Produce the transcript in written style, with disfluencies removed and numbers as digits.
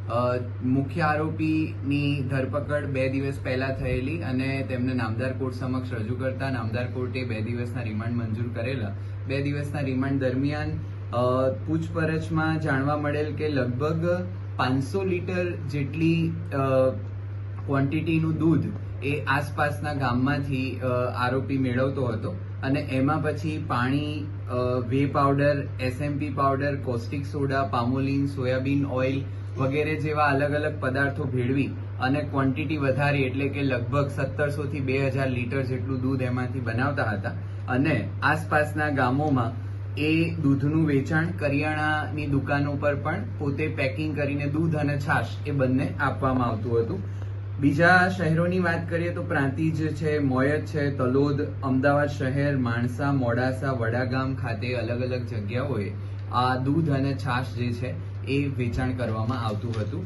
મુખ્ય આરોપીની ધરપકડ 2 દિવસ પહેલા થયેલી અને તેમને નામદાર કોર્ટ સમક્ષ રજૂ કરતા નામદાર કોર્ટે 2 દિવસના રિમાન્ડ મંજૂર કરેલા. 2 દિવસના રિમાન્ડ દરમિયાન પૂછપરછમાં જાણવા મળેલ કે લગભગ 500 લીટર જેટલી ક્વોન્ટિટીનું દૂધ એ આસપાસના ગામમાંથી આરોપી મેળવતો હતો અને એમાં પછી પાણી, way powder, SMP powder, caustic soda, palmolein, soybean oil વગેરે જેવા અલગ અલગ પદાર્થો ભેળવી અને ક્વોન્ટિટી વધારી એટલે કે લગભગ 1700 થી 2000 લીટર જેટલું દૂધ એમાંથી બનાવતા હતા અને આસપાસના ગામોમાં એ દૂધનું વેચાણ કરિયાણાની દુકાનો પર પણ પોતે પેકિંગ કરીને દૂધ અને છાશ એ બંને આપવામાં આવતું હતું. બીજા શહેરોની વાત કરીએ તો પ્રાંતિજ છે, મોયત છે, તલોદ, અમદાવાદ શહેર, માણસા, મોડાસા, વડાગામ ખાતે અલગ અલગ જગ્યાઓએ આ દૂધ અને છાશ જે છે એ વેચાણ કરવામાં આવતું હતું.